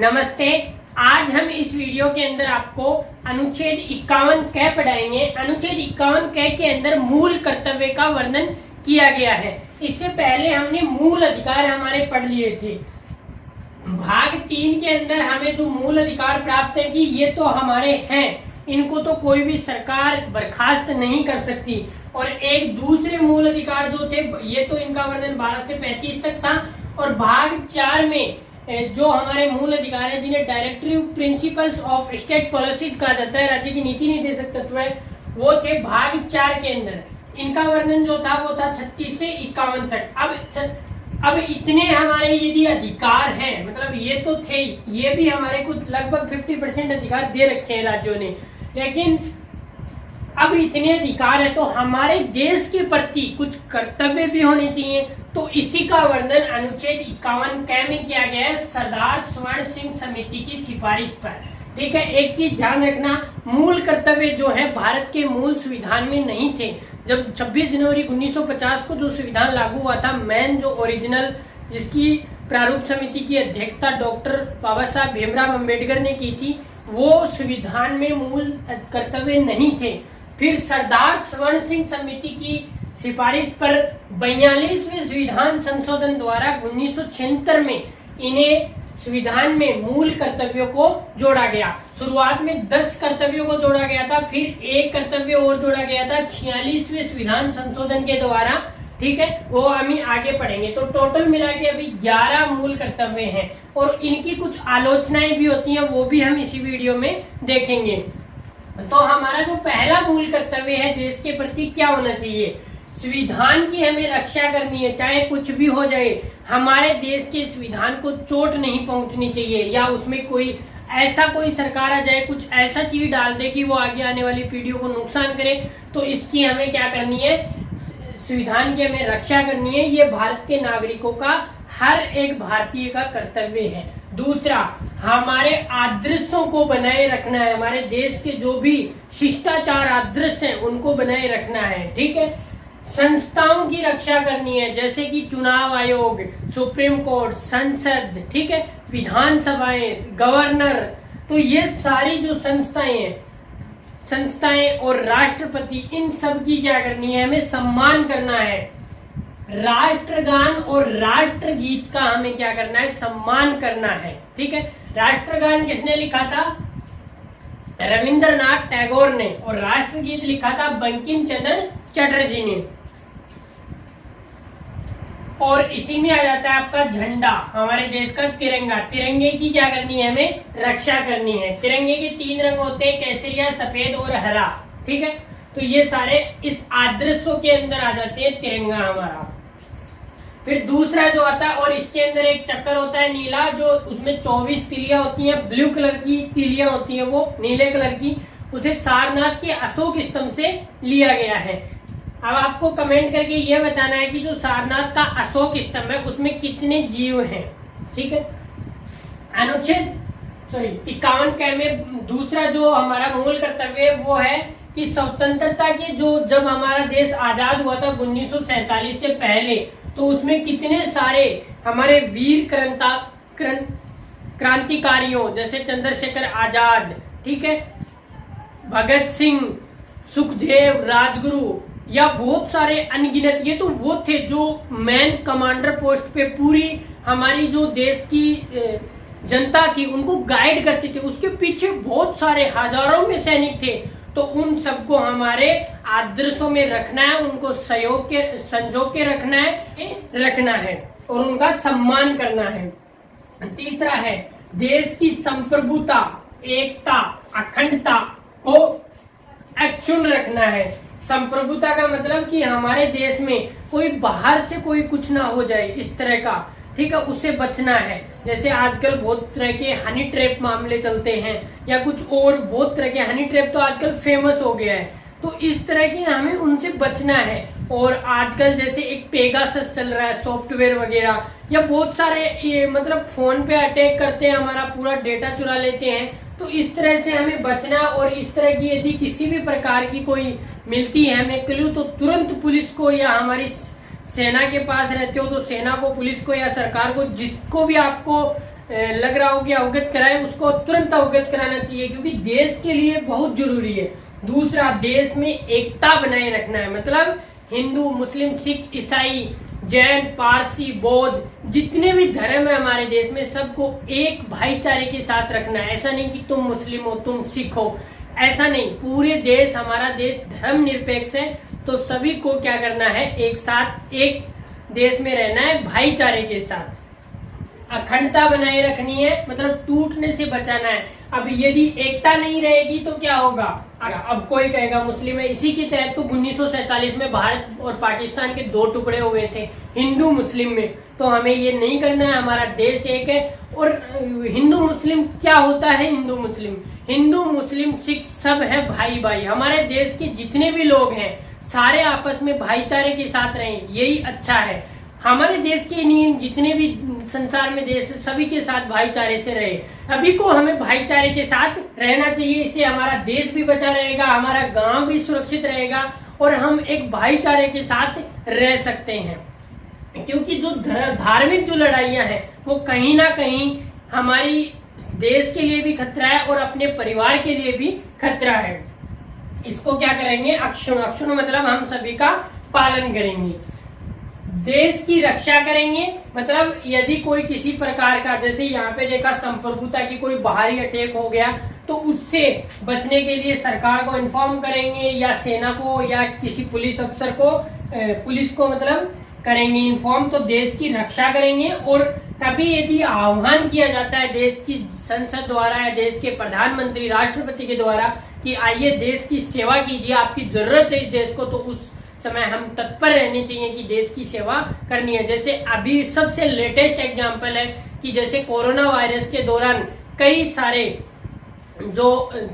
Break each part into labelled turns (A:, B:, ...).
A: नमस्ते। आज हम इस वीडियो के अंदर आपको अनुच्छेद 51 क पढ़ाएंगे। अनुच्छेद 51 क के अंदर मूल कर्तव्य का वर्णन किया गया है। इससे पहले हमने मूल अधिकार हमारे पढ़ लिए थे। भाग 3 के अंदर हमें जो मूल अधिकार प्राप्त है कि ये तो हमारे हैं, इनको तो कोई भी सरकार बर्खास्त नहीं कर सकती। और एक दूसरे मूल अधिकार जो थे ये तो इनका वर्णन 12 से 35 तक था। और भाग 4 में जो हमारे मूल अधिकार है जिन्हें directive principles of state policies कहा जाता है, राज्य की नीति निर्देशक तत्व है, वो थे भाग 4 के अंदर। इनका वर्णन जो था वो था 36 से 51 तक। अब इतने हमारे यदि अधिकार हैं, मतलब ये तो थे, ये भी हमारे कुछ लगभग 50% अधिकार दे रखे हैं राज्यों ने, लेकिन अब इतने अधिकार है तो हमारे देश के प्रति कुछ कर्तव्य भी होने चाहिए। तो इसी का वर्णन अनुच्छेद 51 क में किया गया है सरदार स्वर्ण सिंह समिति की सिफारिश पर। ठीक है, एक चीज ध्यान रखना, मूल कर्तव्य जो है भारत के मूल संविधान में नहीं थे। जब 26 जनवरी 1950 को जो संविधान लागू हुआ था, मेन जो ओरिजिनल जिसकी प्रारूप समिति की अध्यक्षता डॉक्टर बाबा साहब भीमराव अम्बेडकर ने की थी, वो संविधान में मूल कर्तव्य नहीं थे। फिर सरदार स्वर्ण सिंह समिति की सिफारिश पर 42वें संविधान संशोधन द्वारा 1976 में इन्हें संविधान में मूल कर्तव्यों को जोड़ा गया। शुरुआत में 10 कर्तव्यों को जोड़ा गया था, फिर एक कर्तव्य और जोड़ा गया था 46वें संविधान संशोधन के द्वारा। ठीक है, वो हम आगे पढ़ेंगे। तो टोटल मिला के अभी 11 मूल कर्तव्य हैं और इनकी कुछ आलोचनाएं भी होती हैं, वो भी हम इसी वीडियो में देखेंगे। तो हमारा जो पहला मूल कर्तव्य है देश के प्रति क्या होना चाहिए, संविधान की हमें रक्षा करनी है, चाहे कुछ भी हो जाए। हमारे देश के संविधान को चोट नहीं पहुंचनी चाहिए, या उसमें कोई सरकार आ जाए, कुछ ऐसा चीज डाल दे कि वो आगे आने वाली पीढ़ियों को नुकसान करे। तो इसकी हमें क्या करनी है, संविधान की हमें रक्षा करनी है। ये भारत के नागरिकों का, हर एक भारतीय का कर्तव्य है। दूसरा, हमारे आदर्शों को बनाए रखना है, हमारे देश के जो भी शिष्टाचार आदर्श हैं उनको बनाए रखना है। ठीक है, संस्थाओं की रक्षा करनी है, जैसे कि चुनाव आयोग, सुप्रीम कोर्ट, संसद, ठीक है, विधानसभाएं, गवर्नर, तो ये सारी जो संस्थाएं और राष्ट्रपति, इन सब की क्या करनी है, हमें सम्मान करना है। राष्ट्रगान और राष्ट्रगीत का हमें क्या करना है, सम्मान करना है। ठीक है, राष्ट्रगान किसने लिखा था, रविंद्रनाथ टैगोर ने, और राष्ट्रगीत लिखा था बंकिम चंद्र चटर्जी ने। और इसी में आ जाता है आपका झंडा, हमारे देश का तिरंगा। तिरंगे की क्या करनी है, हमें रक्षा करनी है। तिरंगे के 3 रंग होते हैं, केसरिया, सफेद और हरा। ठीक है, तो ये सारे इस आदर्शों के अंदर आ जाते हैं तिरंगा हमारा। फिर दूसरा जो आता है, और इसके अंदर एक चक्कर होता है नीला, जो उसमें 24 तिलियां होती हैं, ब्लू कलर की तिलियां होती हैं, वो नीले कलर की, उसे सारनाथ के अशोक स्तंभ से लिया गया है। अब आपको कमेंट करके यह बताना है कि जो सारनाथ का अशोक स्तंभ है उसमें कितने जीव हैं। ठीक है, अनुच्छेद 51 क में दूसरा जो हमारा मूल कर्तव्य है वो है कि स्वतंत्रता के जब हमारा देश आजाद हुआ था 1947 से पहले, तो उसमें कितने सारे हमारे वीर क्रांतिकारियों जैसे चंद्रशेखर आजाद, ठीक है, भगत सिंह, सुखदेव, राजगुरु, या बहुत सारे अनगिनत, ये तो वो थे जो मैन कमांडर पोस्ट पे पूरी हमारी जो देश की जनता थी उनको गाइड करते थे। उसके पीछे बहुत सारे हजारों में सैनिक थे। तो उन सबको हमारे आदर्शों में रखना है, उनको संजो के रखना है और उनका सम्मान करना है। तीसरा है देश की संप्रभुता, एकता, अखंडता को अक्षुण्ण रखना है। संप्रभुता का मतलब कि हमारे देश में कोई बाहर से कोई कुछ ना हो जाए, इस तरह का, ठीक है, उससे बचना है। जैसे आजकल बहुत तरह के हनी ट्रैप मामले चलते हैं, या कुछ और बहुत तरह के, हनी ट्रैप तो आजकल फेमस हो गया है, तो इस तरह के हमें उनसे बचना है। और आजकल जैसे एक पेगासस चल रहा है, सॉफ्टवेयर वगैरह, या बहुत सारे ये मतलब फोन पे अटैक करते हैं, हमारा पूरा डेटा चुरा लेते हैं। तो इस तरह से हमें बचना, और इस तरह की यदि किसी भी प्रकार की कोई मिलती है हमें क्लू, तो तुरंत पुलिस को, या हमारी सेना के पास रहते हो तो सेना को, पुलिस को, या सरकार को, जिसको भी आपको लग रहा हो कि अवगत कराए, उसको तुरंत अवगत कराना चाहिए, क्योंकि देश के लिए बहुत जरूरी है। दूसरा, देश में एकता बनाए रखना है, मतलब हिंदू, मुस्लिम, सिख, ईसाई, जैन, पारसी, बौद्ध, जितने भी धर्म है हमारे देश में, सबको एक भाईचारे के साथ रखना है। ऐसा नहीं कि तुम मुस्लिम हो, तुम सिख हो, ऐसा नहीं। पूरे देश, हमारा देश धर्मनिरपेक्ष है, तो सभी को क्या करना है, एक साथ एक देश में रहना है, भाईचारे के साथ। अखंडता बनाए रखनी है, मतलब टूटने से बचाना है। अब यदि एकता नहीं रहेगी तो क्या होगा? अब कोई कहेगा मुस्लिम है, इसी के तहत तो 1947 में भारत और पाकिस्तान के 2 टुकड़े हुए थे, हिंदू मुस्लिम में। तो हमें ये नहीं करना है, हमारा देश एक है। और हिंदू मुस्लिम क्या होता है? हिंदू मुस्लिम सिख सब है भाई भाई। हमारे देश के जितने भी लोग हैं सारे आपस में भाईचारे के साथ रहें, यही अच्छा है। हमारे देश के नियम, जितने भी संसार में देश, सभी के साथ भाईचारे से रहे। सभी को हमें भाईचारे के साथ रहना चाहिए, इससे हमारा देश भी बचा रहेगा, हमारा गांव भी सुरक्षित रहेगा और हम एक भाईचारे के साथ रह सकते हैं। क्योंकि जो धार्मिक जो लड़ाइयां हैं वो कहीं ना कहीं हमारी देश के लिए भी खतरा है और अपने परिवार के लिए भी खतरा है। इसको क्या करेंगे? अक्षुण्ण मतलब हम सभी का पालन करेंगे, देश की रक्षा करेंगे। मतलब यदि कोई किसी प्रकार का, जैसे यहाँ पे देखा संप्रभुता की कोई बाहरी अटैक हो गया, तो उससे बचने के लिए सरकार को इन्फॉर्म करेंगे, या सेना को, या किसी पुलिस अफसर को, पुलिस को मतलब करेंगे इन्फॉर्म, तो देश की रक्षा करेंगे। और कभी यदि आह्वान किया जाता है देश की संसद द्वारा या देश के प्रधानमंत्री, राष्ट्रपति के द्वारा कि आइए देश की सेवा कीजिए, आपकी जरूरत है इस देश को, तो उस समय हम तत्पर रहने चाहिए कि देश की सेवा करनी है। जैसे अभी सबसे लेटेस्ट एग्जांपल है कि जैसे कोरोना वायरस के दौरान कई सारे जो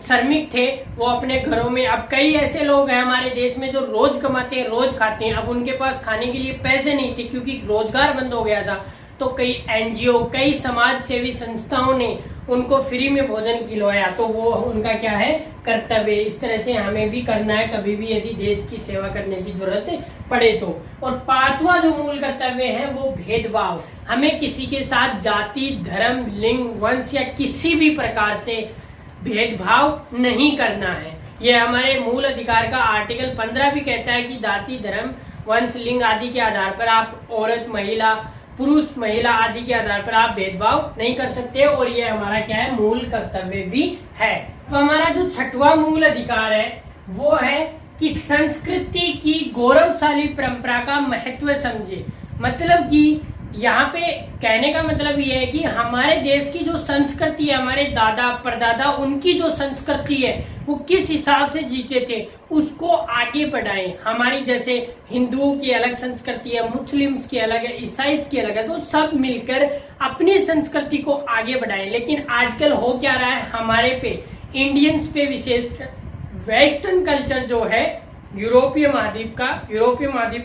A: श्रमिक थे वो अपने घरों में, अब कई ऐसे लोग हैं हमारे देश में जो रोज कमाते हैं, रोज खाते हैं, अब उनके पास खाने के लिए पैसे नहीं थे क्योंकि रोजगार बंद हो गया था। तो कई एनजीओ, कई समाज सेवी संस्थाओं ने उनको फ्री में भोजन खिलवाया, तो वो उनका क्या है, कर्तव्य। इस तरह से हमें भी करना है कभी भी यदि देश की सेवा करने की जरूरत पड़े तो। और 5वां जो मूल कर्तव्य है वो भेदभाव। हमें किसी के साथ जाति, धर्म, लिंग, वंश या किसी भी प्रकार से भेदभाव नहीं करना है। ये हमारे मूल अधिकार का आर्टिकल 15 भी कहता है कि जाति, धर्म, वंश, लिंग आदि के आधार पर आप औरत, महिला, पुरुष, महिला आदि के आधार पर आप भेदभाव नहीं कर सकते। और ये हमारा क्या है, मूल कर्तव्य भी है। तो हमारा जो 6वां मूल अधिकार है वो है कि संस्कृति की गौरवशाली परंपरा का महत्व समझे। मतलब कि यहाँ पे कहने का मतलब ये है कि हमारे देश की जो संस्कृति है, हमारे दादा परदादा, उनकी जो संस्कृति है वो किस हिसाब से जीते थे उसको आगे बढ़ाएं। हमारी जैसे हिंदुओं की अलग संस्कृति है, मुस्लिम्स की अलग है, ईसाई की अलग है, तो सब मिलकर अपनी संस्कृति को आगे बढ़ाएं। लेकिन आजकल हो क्या रहा है, हमारे पे, इंडियंस पे विशेषकर वेस्टर्न कल्चर जो है, यूरोपीय महाद्वीप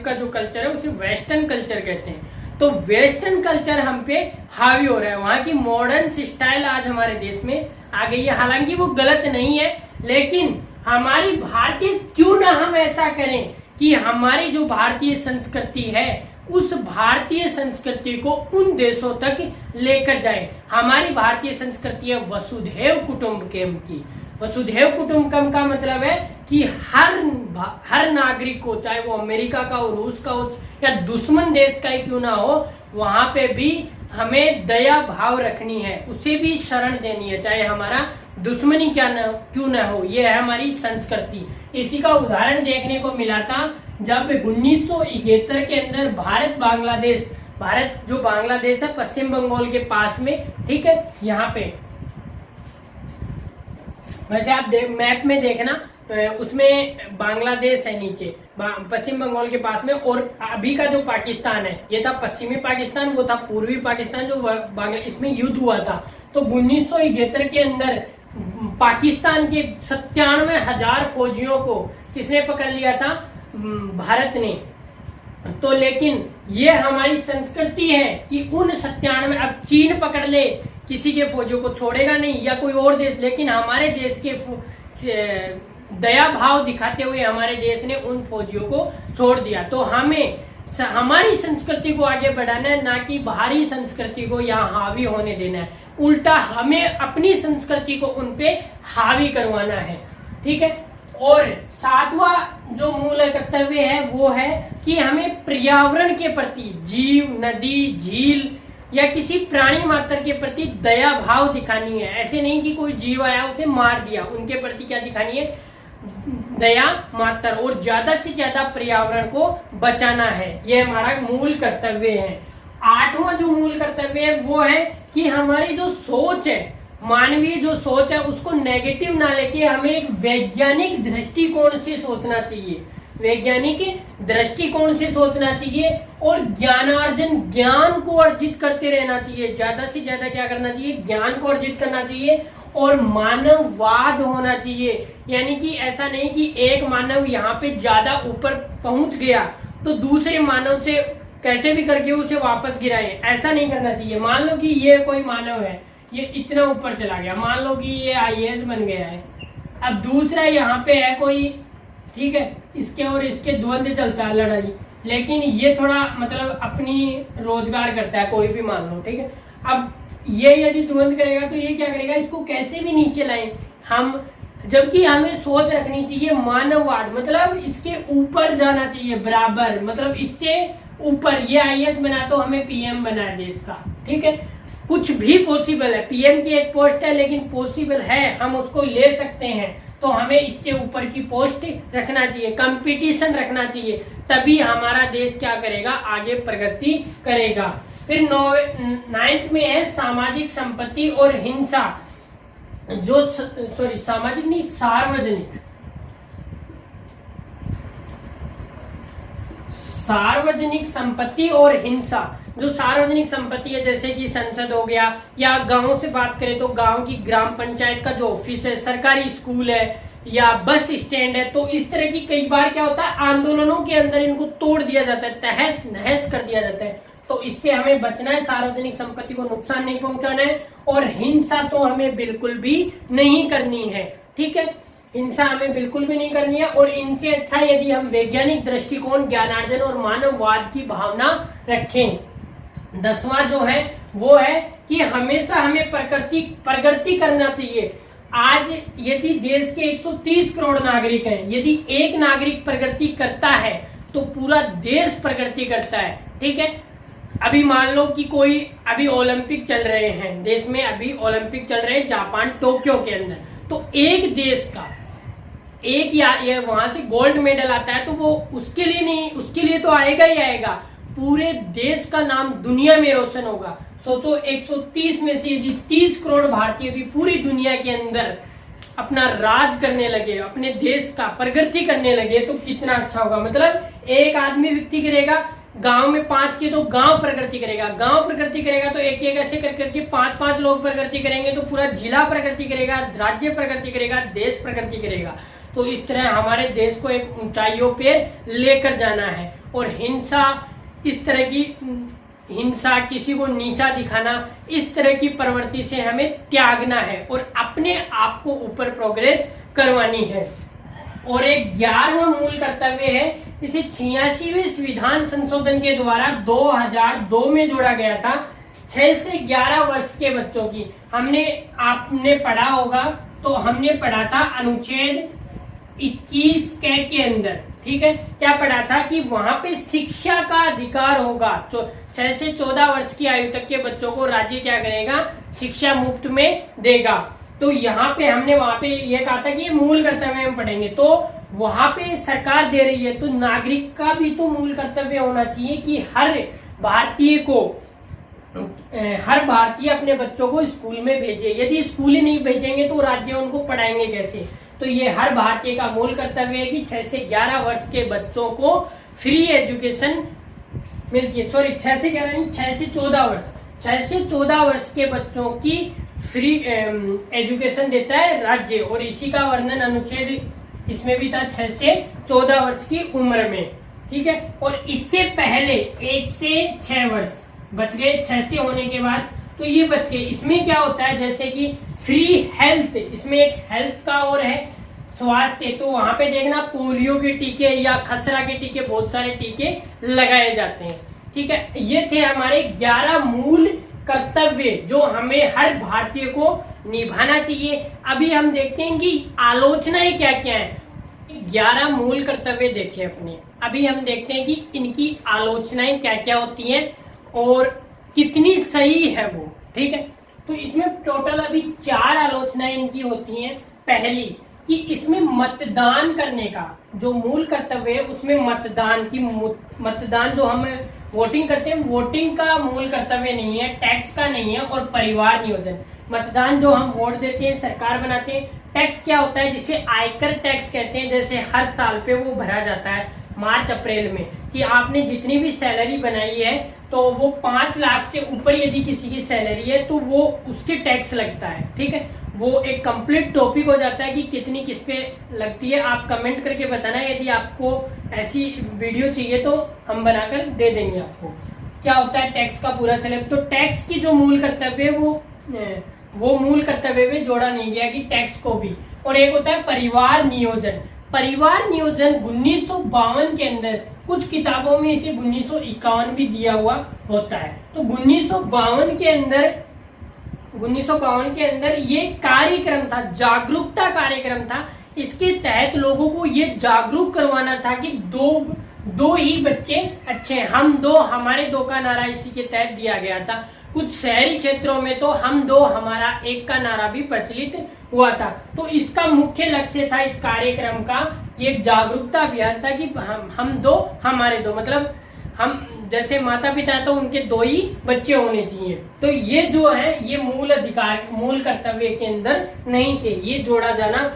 A: का जो कल्चर है उसे वेस्टर्न कल्चर कहते हैं। तो वेस्टर्न कल्चर हम पे हावी हो रहा है, वहां की मॉडर्न स्टाइल आज हमारे देश में आ गई है। हालांकि वो गलत नहीं है, लेकिन हमारी भारतीय, क्यों ना हम ऐसा करें कि हमारी जो भारतीय संस्कृति है उस भारतीय संस्कृति को उन देशों तक लेकर जाए। हमारी भारतीय संस्कृति है वसुधैव कुटुंबकम की। वसुधैव कुटुंबकम का मतलब है कि हर नागरिक को, चाहे वो अमेरिका का हो, रूस का हो या दुश्मन देश का ही क्यों ना हो, वहां पे भी हमें दया भाव रखनी है, उसे भी शरण देनी है, चाहे हमारा दुश्मनी क्यों ना हो। ये है हमारी संस्कृति। इसी का उदाहरण देखने को मिला था जब 1971 के अंदर भारत जो बांग्लादेश है पश्चिम बंगाल के पास में, ठीक है, यहाँ पे वैसे आप मैप में देखना उसमें बांग्लादेश है नीचे, पश्चिम बंगाल के पास में। और अभी का जो पाकिस्तान है, ये था पश्चिमी पाकिस्तान, वो था पूर्वी पाकिस्तान, जो इसमें युद्ध हुआ था। तो 1971 के अंदर पाकिस्तान के 97,000 फौजियों को किसने पकड़ लिया था? भारत ने। तो लेकिन ये हमारी संस्कृति है कि उन 97, अब चीन पकड़ ले किसी के फौजियों को छोड़ेगा नहीं, या कोई और देश, लेकिन हमारे देश के दया भाव दिखाते हुए हमारे देश ने उन फौजियों को छोड़ दिया। तो हमें हमारी संस्कृति को आगे बढ़ाना है, ना कि बाहरी संस्कृति को यहाँ हावी होने देना है। उल्टा हमें अपनी संस्कृति को उनपे हावी करवाना है। ठीक है। और सातवां जो मूल कर्तव्य है वो है कि हमें पर्यावरण के प्रति, जीव, नदी, झील या किसी प्राणी मात्र के प्रति दया भाव दिखानी है। ऐसे नहीं कि कोई जीव आया उसे मार दिया, उनके प्रति क्या दिखानी है, दया मात्र, और ज्यादा से ज्यादा पर्यावरण को बचाना है। यह हमारा मूल कर्तव्य है। आठवां जो मूल कर्तव्य है वो है कि हमारी जो सोच है, मानवीय जो सोच है, उसको नेगेटिव ना लेके हमें एक वैज्ञानिक दृष्टिकोण से सोचना चाहिए, वैज्ञानिक दृष्टिकोण से सोचना चाहिए और ज्ञानार्जन, ज्ञान को अर्जित करते रहना चाहिए। ज्यादा से ज्यादा क्या करना चाहिए, ज्ञान को अर्जित करना चाहिए और मानववाद होना चाहिए। यानी कि ऐसा नहीं कि एक मानव यहाँ पे ज्यादा ऊपर पहुंच गया तो दूसरे मानव से कैसे भी करके उसे वापस गिराए, ऐसा नहीं करना चाहिए। मान लो कि ये कोई मानव है, ये इतना ऊपर चला गया, मान लो कि ये IAS बन गया है, अब दूसरा यहाँ पे है कोई, ठीक है, इसके और इसके द्वंद्व चलता है, लड़ाई, लेकिन ये थोड़ा मतलब अपनी रोजगार करता है, कोई भी मान लो, ठीक है। अब ये यदि द्वंद्व करेगा तो ये क्या करेगा, इसको कैसे भी नीचे लाए हम, जबकि हमें सोच रखनी चाहिए मानववाद, मतलब इसके ऊपर जाना चाहिए, बराबर, मतलब इससे ऊपर। ये IAS बना तो हमें PM बना है देश का, ठीक है। कुछ भी पॉसिबल है, PM की एक पोस्ट है लेकिन पॉसिबल है, हम उसको ले सकते हैं, तो हमें इससे ऊपर की पोस्ट रखना चाहिए, कंपटीशन रखना चाहिए, तभी हमारा देश क्या करेगा, आगे प्रगति करेगा। फिर 9th में है सामाजिक संपत्ति और हिंसा, जो सामाजिक नहीं, सार्वजनिक संपत्ति और हिंसा। जो सार्वजनिक संपत्ति है जैसे कि संसद हो गया, या गांव से बात करें तो गांव की ग्राम पंचायत का जो ऑफिस है, सरकारी स्कूल है या बस स्टैंड है, तो इस तरह की कई बार क्या होता है, आंदोलनों के अंदर इनको तोड़ दिया जाता है, तहस नहस कर दिया जाता है, तो इससे हमें बचना है, सार्वजनिक संपत्ति को नुकसान नहीं पहुंचाना है, और हिंसा तो हमें बिल्कुल भी नहीं करनी है, ठीक है, हिंसा हमें बिल्कुल भी नहीं करनी है। और इनसे अच्छा यदि हम वैज्ञानिक दृष्टिकोण, ज्ञानार्जन और मानववाद की भावना रखें। 10वां जो है वो है कि हमेशा हमें प्रगति करना चाहिए। आज यदि देश के 130 करोड़ नागरिक हैं, यदि एक नागरिक प्रगति करता है तो पूरा देश प्रगति करता है, ठीक है। अभी मान लो कि कोई, अभी ओलंपिक चल रहे हैं देश में, अभी ओलंपिक चल रहे हैं जापान टोक्यो के अंदर, तो एक देश का एक या वहां से गोल्ड मेडल आता है तो वो उसके लिए नहीं, उसके लिए तो आएगा ही आएगा, पूरे देश का नाम दुनिया में रोशन होगा। सोचो 130 में से यदि 30 करोड़ भारतीय भी पूरी दुनिया के अंदर अपना राज करने लगे, अपने देश का प्रगति करने लगे, तो कितना अच्छा होगा। मतलब एक आदमी व्यक्ति करेगा, गांव में 5 के तो गांव प्रगति करेगा, गांव प्रगति करेगा तो एक एक ऐसे कर करके 5-5 लोग प्रगति करेंगे तो पूरा जिला प्रगति करेगा, राज्य प्रगति करेगा, देश प्रगति करेगा। तो इस तरह हमारे देश को एक ऊंचाइयों पे लेकर जाना है। और हिंसा, इस तरह की हिंसा, किसी को नीचा दिखाना, इस तरह की प्रवृत्ति से हमें त्यागना है और अपने आप को ऊपर प्रोग्रेस करवानी है। और एक 11वां मूल कर्तव्य है, इसे 86वें संविधान संशोधन के द्वारा 2002 में जोड़ा गया था। 6 से 11 वर्ष के बच्चों की, आपने पढ़ा होगा, तो हमने पढ़ा था अनुच्छेद 21 के अंदर, ठीक है, क्या पढ़ा था कि वहां पे शिक्षा का अधिकार होगा। 6 से 14 वर्ष की आयु तक के बच्चों को राज्य क्या करेगा, शिक्षा मुफ्त में देगा। तो यहाँ पे हमने वहां पे ये कहा था कि ये मूल कर्तव्य में पढ़ेंगे, तो वहां पे सरकार दे रही है, तो नागरिक का भी तो मूल कर्तव्य होना चाहिए कि हर भारतीय अपने बच्चों को स्कूल में भेजे। यदि स्कूल ही नहीं भेजेंगे तो राज्य उनको पढ़ाएंगे कैसे। तो ये हर भारतीय का मूल कर्तव्य है कि 6 से 11 वर्ष के बच्चों को फ्री एजुकेशन मिलती है। सॉरी, 6 से 11 नहीं, 6 से 14 वर्ष, 6 से 14 वर्ष के बच्चों की फ्री एजुकेशन देता है राज्य। और इसी का वर्णन अनुच्छेद इसमें भी था, 6 से 14 वर्ष की उम्र में, ठीक है। और इससे पहले 1 से 6 वर्ष बच गए, 6 से होने के बाद तो ये बच गए। इसमें क्या होता है, जैसे कि फ्री हेल्थ, इसमें एक हेल्थ का और है स्वास्थ्य, तो वहां पे देखना पोलियो के टीके या खसरा के टीके, बहुत सारे टीके लगाए जाते हैं, ठीक है। ये थे हमारे 11 मूल कर्तव्य जो हमें हर भारतीय को निभाना चाहिए। अभी हम देखते हैं कि आलोचनाएं क्या क्या है। 11 मूल कर्तव्य देखे अपने। अभी हम देखते हैं कि इनकी आलोचनाएं क्या क्या होती हैं और कितनी सही है वो। ठीक है, तो इसमें टोटल अभी 4 आलोचनाएं इनकी होती हैं। पहली कि इसमें मतदान करने का जो मूल कर्तव्य है उसमें मतदान जो हम वोटिंग करते हैं, वोटिंग का मूल कर्तव्य नहीं है, टैक्स का नहीं है। और परिवार नियोजन, मतदान जो हम वोट देते हैं, सरकार बनाते हैं। टैक्स क्या होता है, जिसे आयकर टैक्स कहते हैं, जैसे हर साल पे वो भरा जाता है मार्च अप्रैल में, कि आपने जितनी भी सैलरी बनाई है तो वो 5 लाख से ऊपर यदि किसी की सैलरी है तो वो उसके टैक्स लगता है। ठीक है, वो एक कंप्लीट टॉपिक हो जाता है कि कितनी किस पे लगती है। आप कमेंट करके बताना, यदि आपको ऐसी वीडियो चाहिए तो हम बनाकर दे देंगे आपको। क्या होता है टैक्स का पूरा सिलेबस। तो टैक्स की जो मूल कर्तव्य है वो मूल कर्तव्य में जोड़ा नहीं गया कि टैक्स को भी। और एक होता है परिवार नियोजन। परिवार नियोजन 1952 के अंदर, कुछ किताबों में इसे 1951 भी दिया हुआ होता है। तो 1952 के अंदर ये कार्यक्रम था, जागरूकता कार्यक्रम था। इसके तहत लोगों को ये जागरूक करवाना था कि दो ही बच्चे अच्छे हैं। हम दो, हमारे दो का नारा इसी के तहत दिया गया था। कुछ शहरी क्षेत्रों में तो हम दो हमारा एक का नारा भी प्रचलित हुआ था। तो इसका मुख्य लक्ष्य था इस कार्यक्रम का, ये जागरूकता अभियान था कि हम दो हमारे दो, मतलब हम जैसे माता पिता तो उनके 2 ही बच्चे होने चाहिए। तो ये जो है ये मूल अधिकार, मूल कर्तव्य के अंदर नहीं थे। ये जोड़ा जाना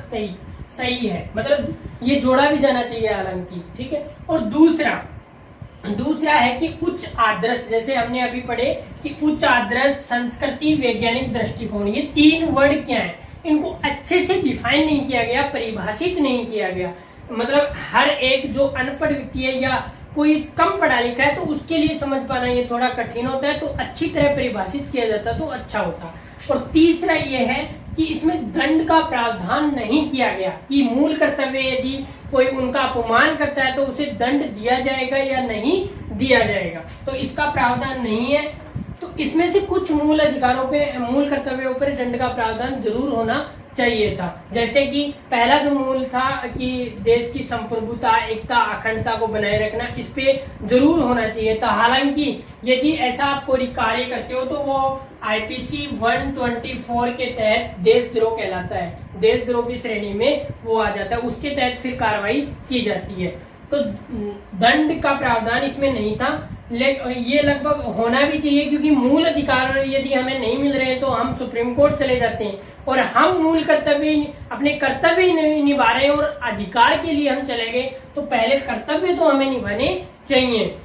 A: सही है, मतलब ये जोड़ा भी जाना चाहिए हालांकि। ठीक है, और दूसरा है कि उच्च आदर्श, जैसे हमने अभी पढ़े कि उच्च आदर्श, संस्कृति, वैज्ञानिक दृष्टिकोण, ये 3 वर्ड क्या है, इनको अच्छे से डिफाइन नहीं किया गया, परिभाषित नहीं किया गया। मतलब हर एक जो अनपढ़ व्यक्ति है या कोई कम पढ़ा लिखा है तो उसके लिए समझ पाना ये थोड़ा कठिन होता है। तो अच्छी तरह परिभाषित किया जाता तो अच्छा होता। और तीसरा ये है कि इसमें दंड का प्रावधान नहीं किया गया कि मूल कर्तव्य यदि कोई उनका अपमान करता है तो उसे दंड दिया जाएगा या नहीं दिया जाएगा, तो इसका प्रावधान नहीं है। तो इसमें से कुछ मूल अधिकारों पे, मूल कर्तव्यों पर दंड का प्रावधान जरूर होना चाहिए था। जैसे कि पहला जो मूल था कि देश की संप्रभुता, एकता, अखंडता को बनाए रखना, इस पे जरूर होना चाहिए था। हालांकि यदि ऐसा आप कोई कार्य करते हो तो वो आईपीसी 124 के तहत देशद्रोह कहलाता है, देशद्रोह की श्रेणी में वो आ जाता है, उसके तहत फिर कार्रवाई की जाती है। तो दंड का प्रावधान इसमें नहीं था, ये लगभग होना भी चाहिए, क्योंकि मूल अधिकार यदि हमें नहीं मिल रहे तो हम सुप्रीम कोर्ट चले जाते हैं और हम मूल कर्तव्य, अपने कर्तव्य नहीं निभा रहे और अधिकार के लिए हम चले गए, तो पहले कर्तव्य तो हमें निभाने चाहिए।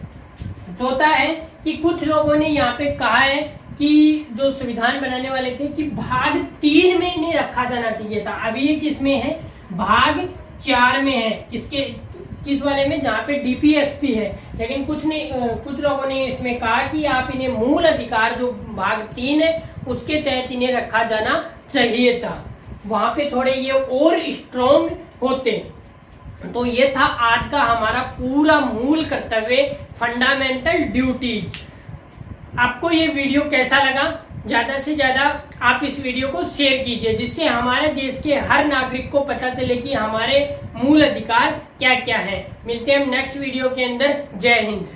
A: चौथा है कि कुछ लोगों ने यहाँ पे कहा है कि जो संविधान बनाने वाले थे कि भाग 3 में इन्हें रखा जाना चाहिए था। अभी ये किस में है, भाग 4 में है। किस वाले में, जहाँ पे डीपीएसपी है। लेकिन कुछ लोगों ने इसमें कहा कि आप इन्हें मूल अधिकार जो भाग 3 है उसके तहत इन्हें रखा जाना चाहिए था, वहां पे थोड़े ये और स्ट्रॉन्ग होते। तो ये था आज का हमारा पूरा मूल कर्तव्य, फंडामेंटल ड्यूटीज। आपको ये वीडियो कैसा लगा, ज्यादा से ज्यादा आप इस वीडियो को शेयर कीजिए, जिससे हमारे देश के हर नागरिक को पता चले कि हमारे मूल अधिकार क्या क्या हैं। मिलते हैं हम नेक्स्ट वीडियो के अंदर। जय हिंद।